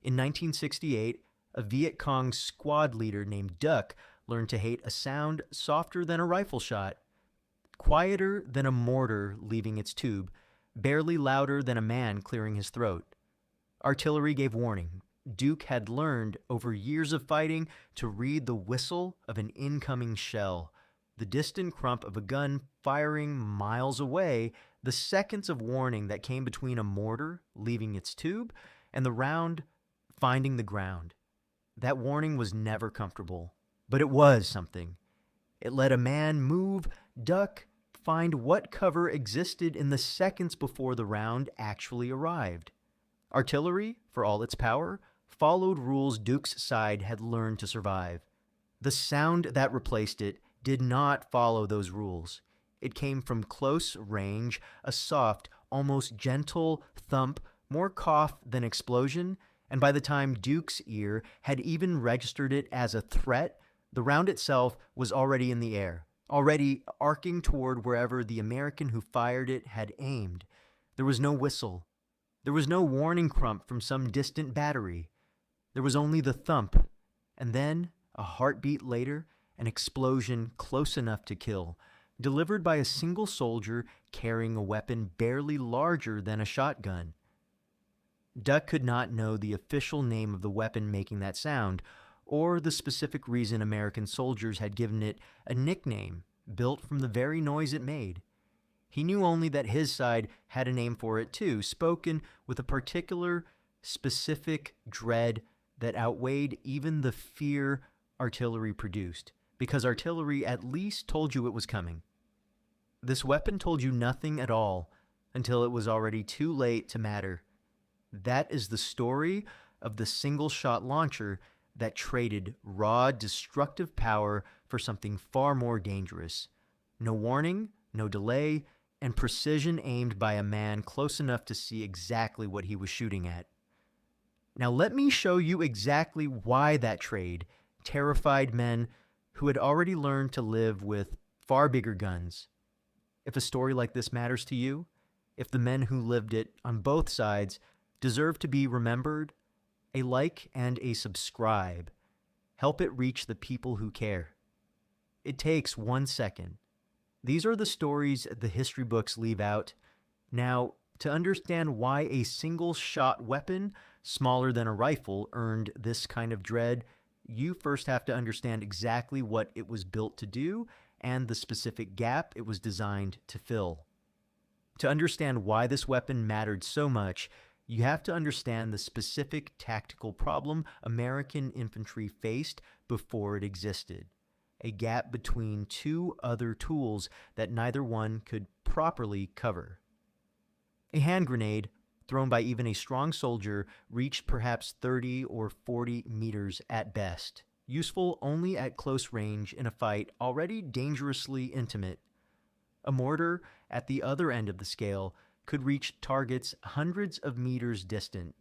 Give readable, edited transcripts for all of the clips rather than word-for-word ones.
In 1968, a Viet Cong squad leader named Duck learned to hate a sound softer than a rifle shot, quieter than a mortar leaving its tube, barely louder than a man clearing his throat. Artillery gave warning. Duke had learned over years of fighting to read the whistle of an incoming shell, the distant crump of a gun firing miles away, the seconds of warning that came between a mortar leaving its tube and the round finding the ground. That warning was never comfortable, but it was something. It let a man move, duck, find what cover existed in the seconds before the round actually arrived. Artillery, for all its power, followed rules Duke's side had learned to survive. The sound that replaced it did not follow those rules. It came from close range, a soft, almost gentle thump, more cough than explosion, and by the time Duke's ear had even registered it as a threat, the round itself was already in the air, already arcing toward wherever the American who fired it had aimed. There was no whistle. There was no warning crump from some distant battery. There was only the thump, and then, a heartbeat later, an explosion close enough to kill, delivered by a single soldier carrying a weapon barely larger than a shotgun. Duck could not know the official name of the weapon making that sound, or the specific reason American soldiers had given it a nickname built from the very noise it made. He knew only that his side had a name for it too, spoken with a particular, specific dread that outweighed even the fear artillery produced, because artillery at least told you it was coming. This weapon told you nothing at all until it was already too late to matter. That is the story of the single-shot launcher that traded raw, destructive power for something far more dangerous. No warning, no delay, and precision aimed by a man close enough to see exactly what he was shooting at. Now let me show you exactly why that trade terrified men who had already learned to live with far bigger guns. If a story like this matters to you, if the men who lived it on both sides deserve to be remembered, a like and a subscribe. Help it reach the people who care. It takes 1 second. These are the stories the history books leave out. Now, to understand why a single-shot weapon smaller than a rifle earned this kind of dread, you first have to understand exactly what it was built to do and the specific gap it was designed to fill. To understand why this weapon mattered so much, you have to understand the specific tactical problem American infantry faced before it existed. A gap between two other tools that neither one could properly cover. A hand grenade, thrown by even a strong soldier, reached perhaps 30 or 40 meters at best, useful only at close range in a fight already dangerously intimate. A mortar, at the other end of the scale, could reach targets hundreds of meters distant,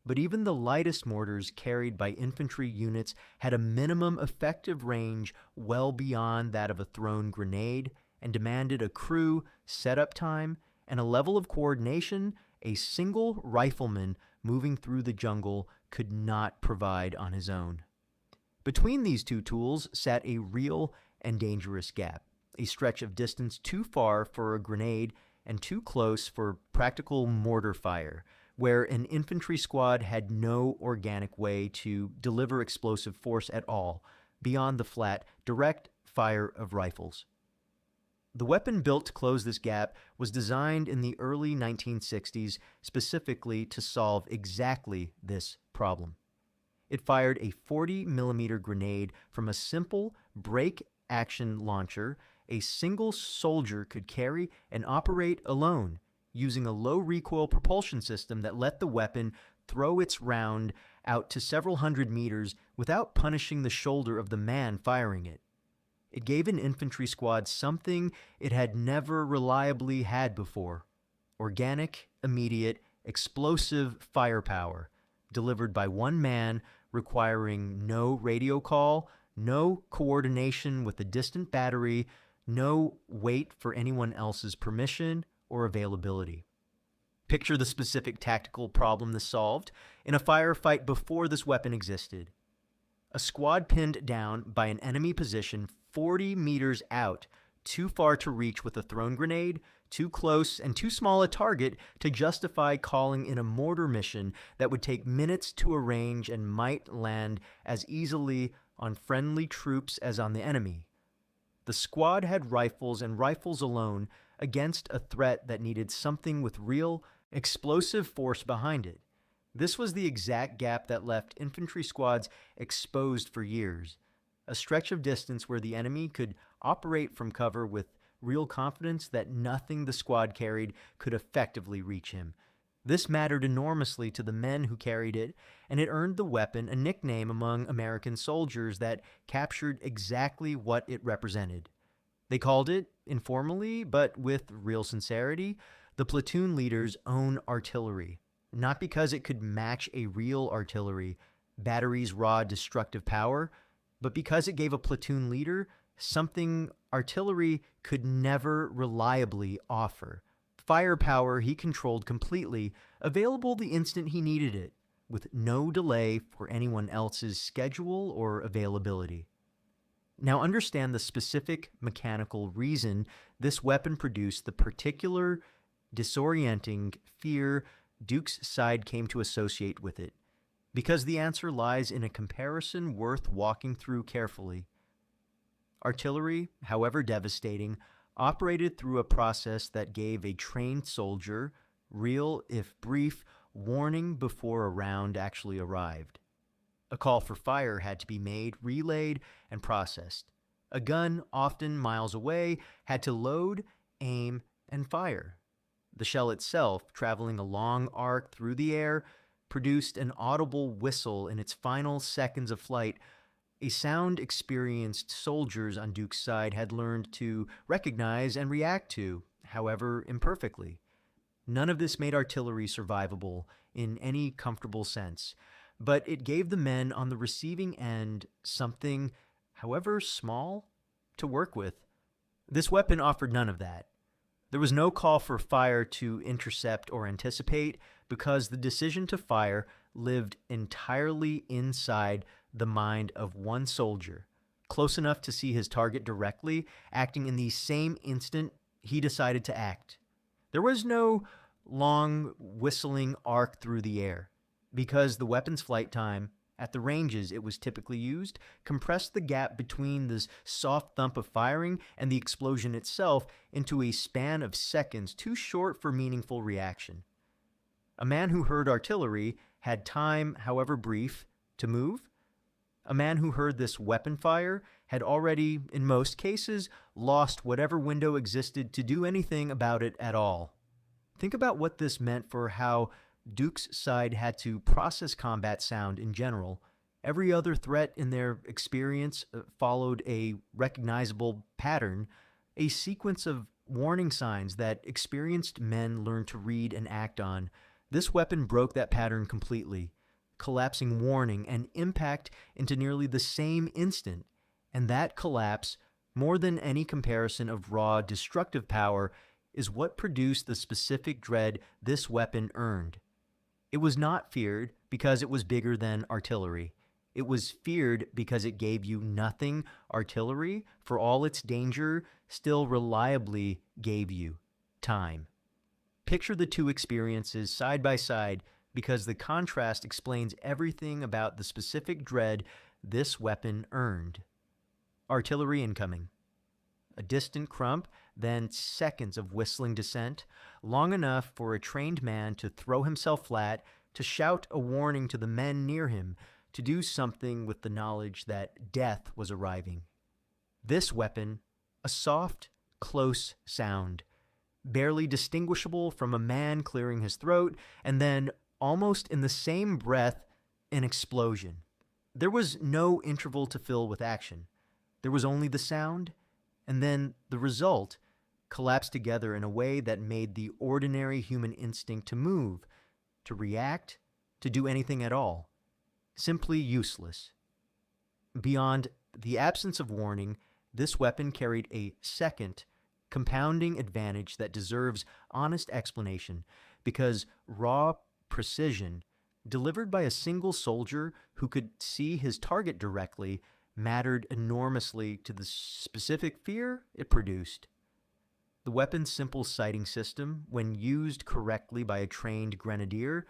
but even the lightest mortars carried by infantry units had a minimum effective range well beyond that of a thrown grenade and demanded a crew, setup time, and a level of coordination a single rifleman moving through the jungle could not provide on his own. Between these two tools sat a real and dangerous gap, a stretch of distance too far for a grenade and too close for practical mortar fire, where an infantry squad had no organic way to deliver explosive force at all, beyond the flat, direct fire of rifles. The weapon built to close this gap was designed in the early 1960s specifically to solve exactly this problem. It fired a 40mm grenade from a simple break-action launcher a single soldier could carry and operate alone, using a low-recoil propulsion system that let the weapon throw its round out to several hundred meters without punishing the shoulder of the man firing it. It gave an infantry squad something it had never reliably had before: organic, immediate, explosive firepower, delivered by one man, requiring no radio call, no coordination with a distant battery, no wait for anyone else's permission or availability. Picture the specific tactical problem this solved in a firefight before this weapon existed. A squad pinned down by an enemy position 40 meters out, too far to reach with a thrown grenade, too close and too small a target to justify calling in a mortar mission that would take minutes to arrange and might land as easily on friendly troops as on the enemy. The squad had rifles and rifles alone against a threat that needed something with real, explosive force behind it. This was the exact gap that left infantry squads exposed for years, a stretch of distance where the enemy could operate from cover with real confidence that nothing the squad carried could effectively reach him. This mattered enormously to the men who carried it, and it earned the weapon a nickname among American soldiers that captured exactly what it represented. They called it, informally but with real sincerity, the platoon leader's own artillery. Not because it could match a real artillery, battery's raw destructive power, but because it gave a platoon leader something artillery could never reliably offer. Firepower he controlled completely, available the instant he needed it, with no delay for anyone else's schedule or availability. Now understand the specific mechanical reason this weapon produced the particular disorienting fear Duke's side came to associate with it, because the answer lies in a comparison worth walking through carefully. Artillery, however devastating, operated through a process that gave a trained soldier real, if brief, warning before a round actually arrived. A call for fire had to be made, relayed, and processed. A gun, often miles away, had to load, aim, and fire. The shell itself, traveling a long arc through the air, produced an audible whistle in its final seconds of flight, a sound experienced soldiers on Duke's side had learned to recognize and react to, however imperfectly. None of this made artillery survivable in any comfortable sense, but it gave the men on the receiving end something, however small, to work with. This weapon offered none of that. There was no call for fire to intercept or anticipate, because the decision to fire lived entirely inside the mind of one soldier, close enough to see his target directly, acting in the same instant he decided to act. There was no long whistling arc through the air, because the weapon's flight time, at the ranges it was typically used, compressed the gap between the soft thump of firing and the explosion itself into a span of seconds too short for meaningful reaction. A man who heard artillery had time, however brief, to move. A man who heard this weapon fire had already, in most cases, lost whatever window existed to do anything about it at all. Think about what this meant for how Duke's side had to process combat sound in general. Every other threat in their experience followed a recognizable pattern, a sequence of warning signs that experienced men learned to read and act on. This weapon broke that pattern completely, collapsing warning and impact into nearly the same instant, and that collapse, more than any comparison of raw destructive power, is what produced the specific dread this weapon earned. It was not feared because it was bigger than artillery. It was feared because it gave you nothing artillery, for all its danger, still reliably gave you time. Picture the two experiences side by side, because the contrast explains everything about the specific dread this weapon earned. Artillery incoming. A distant crump, then seconds of whistling descent, long enough for a trained man to throw himself flat, to shout a warning to the men near him, to do something with the knowledge that death was arriving. This weapon, a soft, close sound, barely distinguishable from a man clearing his throat, and then, almost in the same breath, an explosion. There was no interval to fill with action. There was only the sound, and then the result collapsed together in a way that made the ordinary human instinct to move, to react, to do anything at all, simply useless. Beyond the absence of warning, this weapon carried a second, compounding advantage that deserves honest explanation, because raw precision, delivered by a single soldier who could see his target directly, mattered enormously to the specific fear it produced. The weapon's simple sighting system, when used correctly by a trained grenadier,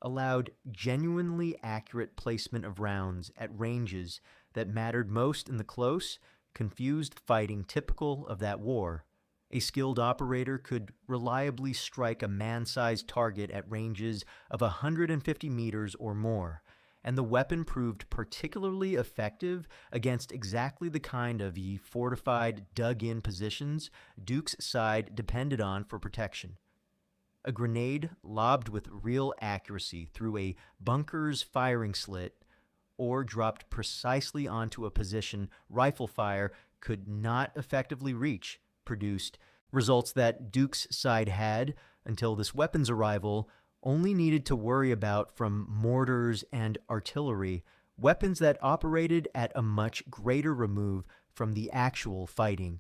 allowed genuinely accurate placement of rounds at ranges that mattered most in the close, confused fighting typical of that war. A skilled operator could reliably strike a man-sized target at ranges of 150 meters or more, and the weapon proved particularly effective against exactly the kind of fortified, dug-in positions Duke's side depended on for protection. A grenade lobbed with real accuracy through a bunker's firing slit or dropped precisely onto a position rifle fire could not effectively reach produced results that Duke's side had, until this weapon's arrival, only needed to worry about from mortars and artillery, weapons that operated at a much greater remove from the actual fighting.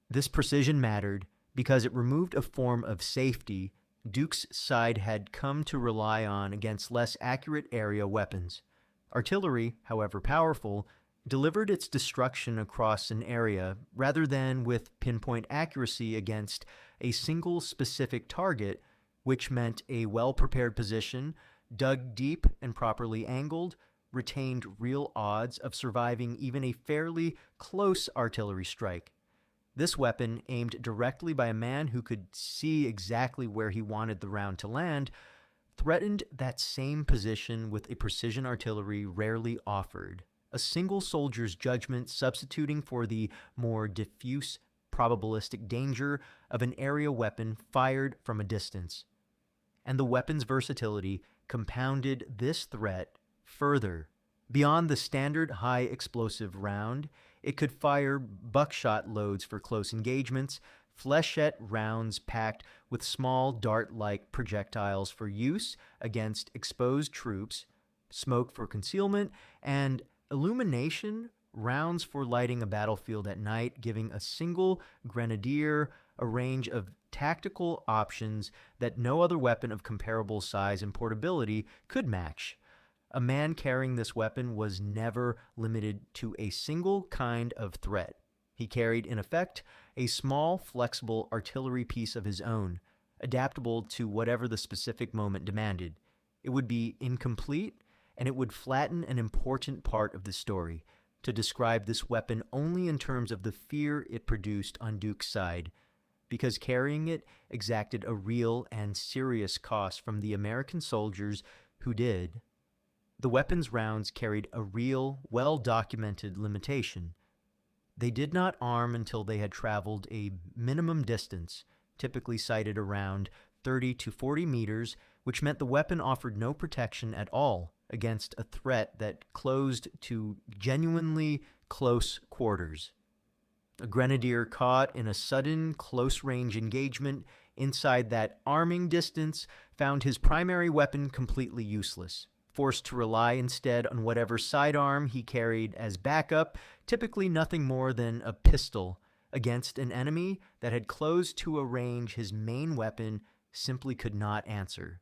This precision mattered because it removed a form of safety Duke's side had come to rely on against less accurate area weapons. Artillery, however powerful, delivered its destruction across an area rather than with pinpoint accuracy against a single specific target, which meant a well-prepared position, dug deep and properly angled, retained real odds of surviving even a fairly close artillery strike. This weapon, aimed directly by a man who could see exactly where he wanted the round to land, threatened that same position with a precision artillery rarely offered, a single soldier's judgment substituting for the more diffuse probabilistic danger of an area weapon fired from a distance. And the weapon's versatility compounded this threat further. Beyond the standard high explosive round, it could fire buckshot loads for close engagements, flechette rounds packed with small dart-like projectiles for use against exposed troops, smoke for concealment, and illumination rounds for lighting a battlefield at night, giving a single grenadier a range of tactical options that no other weapon of comparable size and portability could match. A man carrying this weapon was never limited to a single kind of threat. He carried, in effect, a small, flexible artillery piece of his own, adaptable to whatever the specific moment demanded. It would be incomplete, and it would flatten an important part of the story, to describe this weapon only in terms of the fear it produced on Duke's side, because carrying it exacted a real and serious cost from the American soldiers who did. The weapon's rounds carried a real, well-documented limitation. They did not arm until they had traveled a minimum distance, typically sighted around 30 to 40 meters, which meant the weapon offered no protection at all against a threat that closed to genuinely close quarters. A grenadier caught in a sudden close-range engagement inside that arming distance found his primary weapon completely useless, forced to rely instead on whatever sidearm he carried as backup, typically nothing more than a pistol, against an enemy that had closed to a range his main weapon simply could not answer.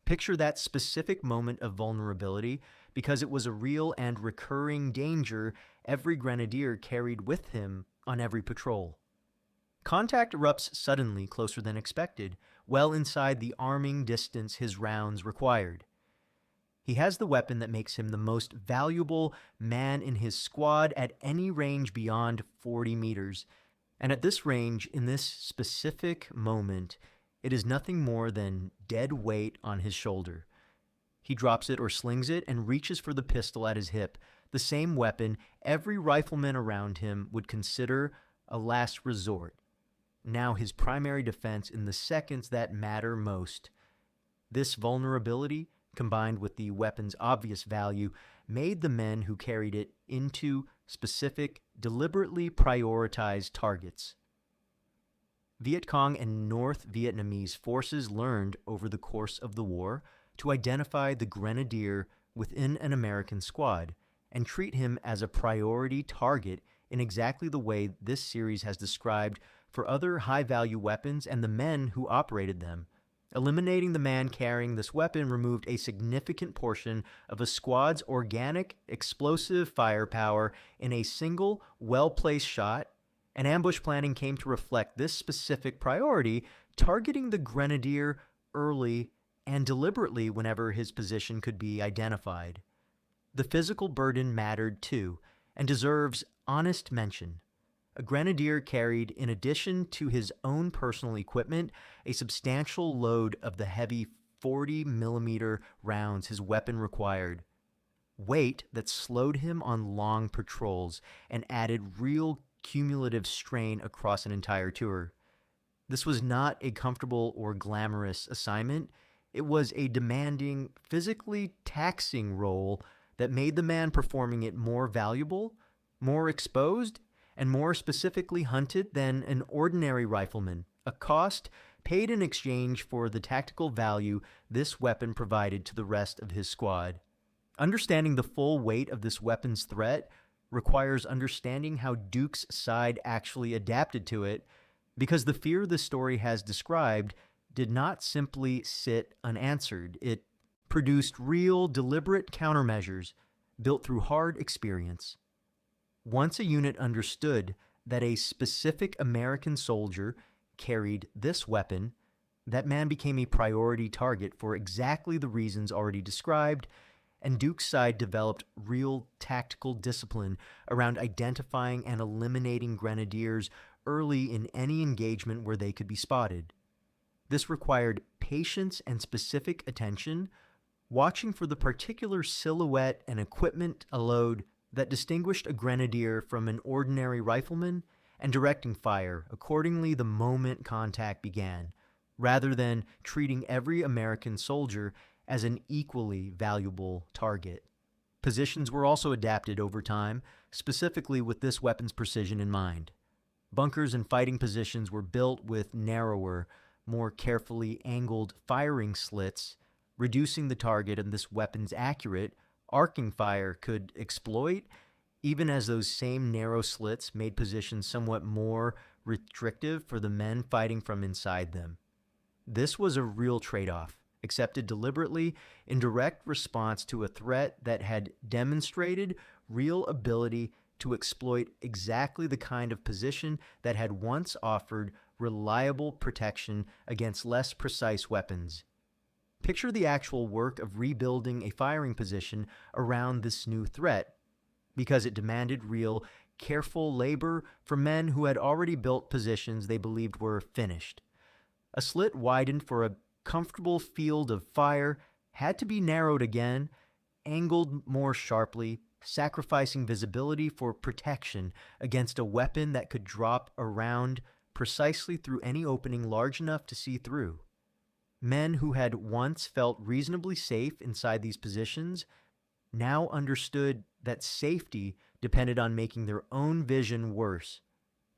Picture that specific moment of vulnerability, because it was a real and recurring danger every grenadier carried with him on every patrol. Contact erupts suddenly closer than expected, well inside the arming distance his rounds required. He has the weapon that makes him the most valuable man in his squad at any range beyond 40 meters. And at this range, in this specific moment, it is nothing more than dead weight on his shoulder. He drops it or slings it and reaches for the pistol at his hip, the same weapon every rifleman around him would consider a last resort. Now his primary defense in the seconds that matter most. This vulnerability, combined with the weapon's obvious value, made the men who carried it into specific, deliberately prioritized targets. Viet Cong and North Vietnamese forces learned over the course of the war to identify the grenadier within an American squad and treat him as a priority target in exactly the way this series has described for other high-value weapons and the men who operated them. Eliminating the man carrying this weapon removed a significant portion of a squad's organic explosive firepower in a single, well-placed shot, and ambush planning came to reflect this specific priority, targeting the grenadier early and deliberately whenever his position could be identified. The physical burden mattered too, and deserves honest mention. A grenadier carried, in addition to his own personal equipment, a substantial load of the heavy 40mm rounds his weapon required. Weight that slowed him on long patrols and added real cumulative strain across an entire tour. This was not a comfortable or glamorous assignment. It was a demanding, physically taxing role that made the man performing it more valuable, more exposed, and more specifically hunted than an ordinary rifleman, a cost paid in exchange for the tactical value this weapon provided to the rest of his squad. Understanding the full weight of this weapon's threat requires understanding how Duke's side actually adapted to it, because the fear this story has described did not simply sit unanswered. It produced real, deliberate countermeasures built through hard experience. Once a unit understood that a specific American soldier carried this weapon, that man became a priority target for exactly the reasons already described, and Duke's side developed real tactical discipline around identifying and eliminating grenadiers early in any engagement where they could be spotted. This required patience and specific attention, watching for the particular silhouette and equipment load that distinguished a grenadier from an ordinary rifleman, and directing fire accordingly the moment contact began, rather than treating every American soldier as an equally valuable target. Positions were also adapted over time, specifically with this weapon's precision in mind. Bunkers and fighting positions were built with narrower, more carefully angled firing slits, reducing the target and this weapon's accurate, arcing fire could exploit, even as those same narrow slits made positions somewhat more restrictive for the men fighting from inside them. This was a real trade-off, accepted deliberately in direct response to a threat that had demonstrated real ability to exploit exactly the kind of position that had once offered reliable protection against less precise weapons. Picture the actual work of rebuilding a firing position around this new threat, because it demanded real, careful labor from men who had already built positions they believed were finished. A slit widened for a comfortable field of fire had to be narrowed again, angled more sharply, sacrificing visibility for protection against a weapon that could drop around precisely through any opening large enough to see through. Men who had once felt reasonably safe inside these positions now understood that safety depended on making their own vision worse,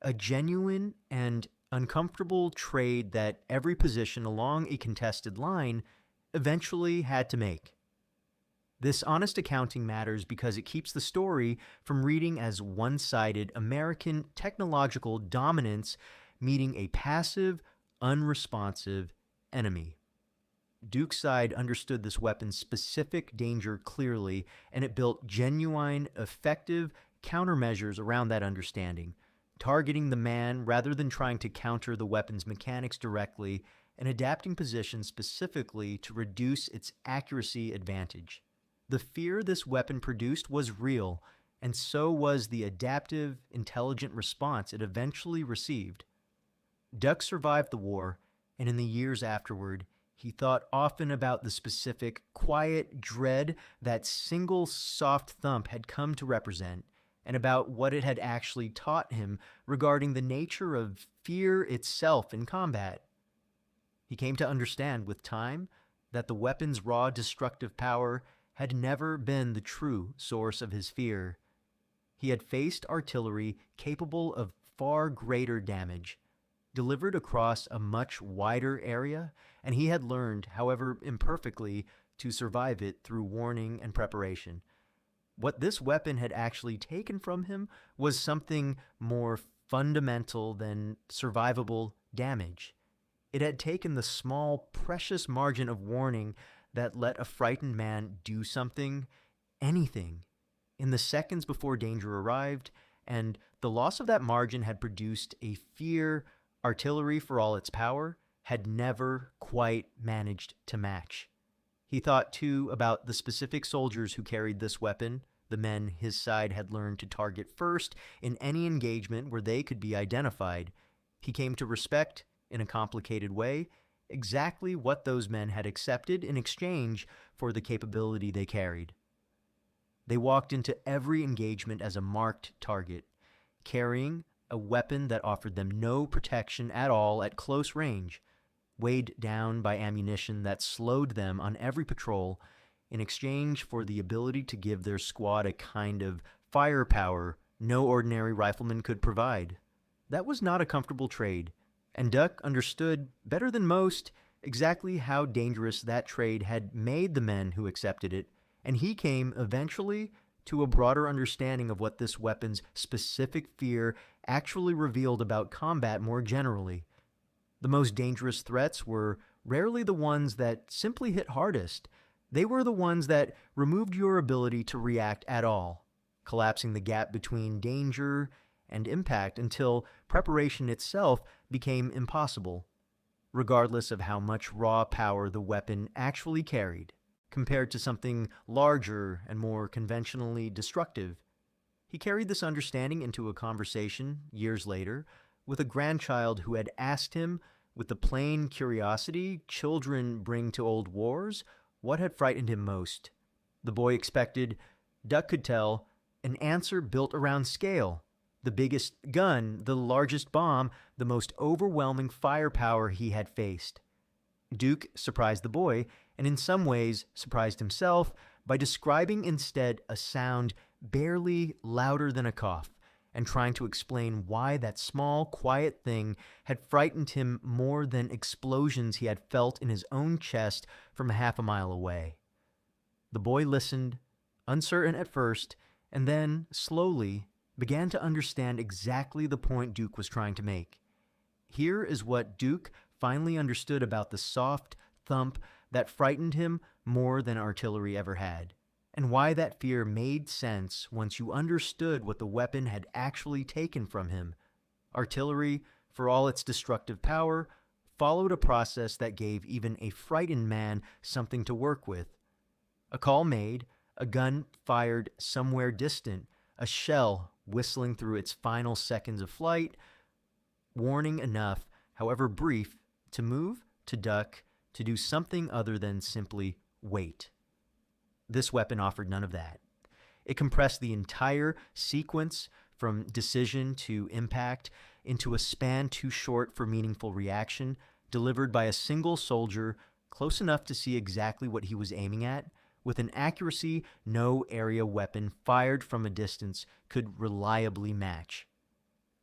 a genuine and uncomfortable trade that every position along a contested line eventually had to make. This honest accounting matters because it keeps the story from reading as one-sided American technological dominance meeting a passive, unresponsive enemy. Duke's side understood this weapon's specific danger clearly, and it built genuine, effective countermeasures around that understanding, targeting the man rather than trying to counter the weapon's mechanics directly, and adapting positions specifically to reduce its accuracy advantage. The fear this weapon produced was real, and so was the adaptive, intelligent response it eventually received. Duck survived the war, and in the years afterward, he thought often about the specific, quiet dread that single soft thump had come to represent, and about what it had actually taught him regarding the nature of fear itself in combat. He came to understand with time that the weapon's raw destructive power had never been the true source of his fear. He had faced artillery capable of far greater damage, delivered across a much wider area, and he had learned, however imperfectly, to survive it through warning and preparation. What this weapon had actually taken from him was something more fundamental than survivable damage. It had taken the small, precious margin of warning that let a frightened man do something, anything, in the seconds before danger arrived, and the loss of that margin had produced a fear artillery, for all its power, had never quite managed to match. He thought, too, about the specific soldiers who carried this weapon, the men his side had learned to target first in any engagement where they could be identified. He came to respect, in a complicated way, exactly what those men had accepted in exchange for the capability they carried. They walked into every engagement as a marked target, carrying a weapon that offered them no protection at all at close range, weighed down by ammunition that slowed them on every patrol in exchange for the ability to give their squad a kind of firepower no ordinary rifleman could provide. That was not a comfortable trade, and Duck understood, better than most, exactly how dangerous that trade had made the men who accepted it, and he came, eventually, to a broader understanding of what this weapon's specific fear actually revealed about combat more generally. The most dangerous threats were rarely the ones that simply hit hardest. They were the ones that removed your ability to react at all, collapsing the gap between danger and impact until preparation itself became impossible, regardless of how much raw power the weapon actually carried, compared to something larger and more conventionally destructive. He carried this understanding into a conversation, years later, with a grandchild who had asked him, with the plain curiosity children bring to old wars, what had frightened him most. The boy expected, Duck could tell, an answer built around scale, the biggest gun, the largest bomb, the most overwhelming firepower he had faced. Duke surprised the boy, and in some ways surprised himself, by describing instead a sound barely louder than a cough, and trying to explain why that small, quiet thing had frightened him more than explosions he had felt in his own chest from half a mile away. The boy listened, uncertain at first, and then, slowly, began to understand exactly the point Duke was trying to make. Here is what Duke finally understood about the soft thump that frightened him more than artillery ever had, and why that fear made sense once you understood what the weapon had actually taken from him. Artillery, for all its destructive power, followed a process that gave even a frightened man something to work with. A call made, a gun fired somewhere distant, a shell whistling through its final seconds of flight, warning enough, however brief, to move, to duck, to do something other than simply wait. This weapon offered none of that. It compressed the entire sequence from decision to impact into a span too short for meaningful reaction, delivered by a single soldier close enough to see exactly what he was aiming at, with an accuracy no area weapon fired from a distance could reliably match.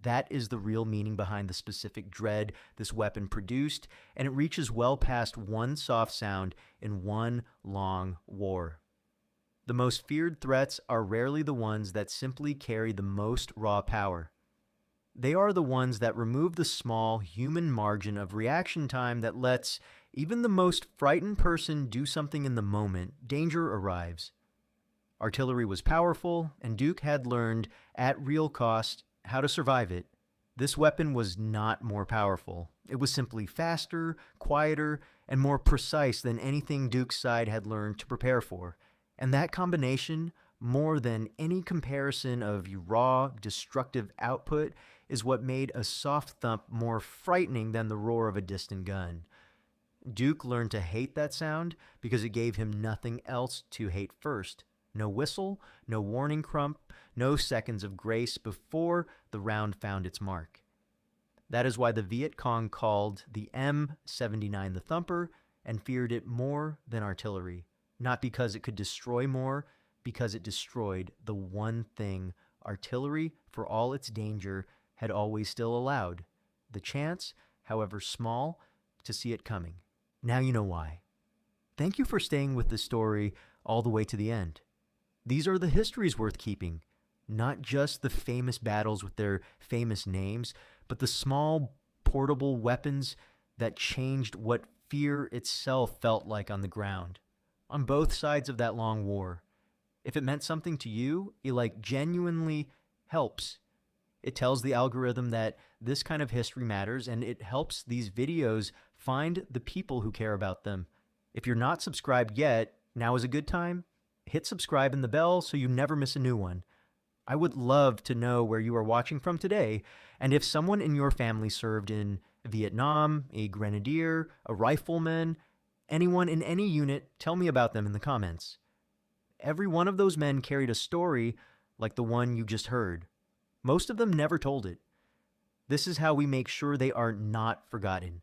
That is the real meaning behind the specific dread this weapon produced, and it reaches well past one soft sound in one long war. The most feared threats are rarely the ones that simply carry the most raw power. They are the ones that remove the small human margin of reaction time that lets even the most frightened person do something in the moment danger arrives. Artillery was powerful, and Duke had learned, at real cost, how to survive it. This weapon was not more powerful. It was simply faster, quieter, and more precise than anything Duke's side had learned to prepare for. And that combination, more than any comparison of raw, destructive output, is what made a soft thump more frightening than the roar of a distant gun. Duke learned to hate that sound because it gave him nothing else to hate first. No whistle, no warning crump, no seconds of grace before the round found its mark. That is why the Viet Cong called the M79 the Thumper and feared it more than artillery. Not because it could destroy more, because it destroyed the one thing artillery, for all its danger, had always still allowed: the chance, however small, to see it coming. Now you know why. Thank you for staying with the story all the way to the end. These are the histories worth keeping, not just the famous battles with their famous names, but the small, portable weapons that changed what fear itself felt like on the ground, on both sides of that long war. If it meant something to you, it like genuinely helps. It tells the algorithm that this kind of history matters, and it helps these videos find the people who care about them. If you're not subscribed yet, now is a good time. Hit subscribe and the bell so you never miss a new one. I would love to know where you are watching from today, and if someone in your family served in Vietnam, a grenadier, a rifleman, anyone in any unit, tell me about them in the comments. Every one of those men carried a story like the one you just heard. Most of them never told it. This is how we make sure they are not forgotten.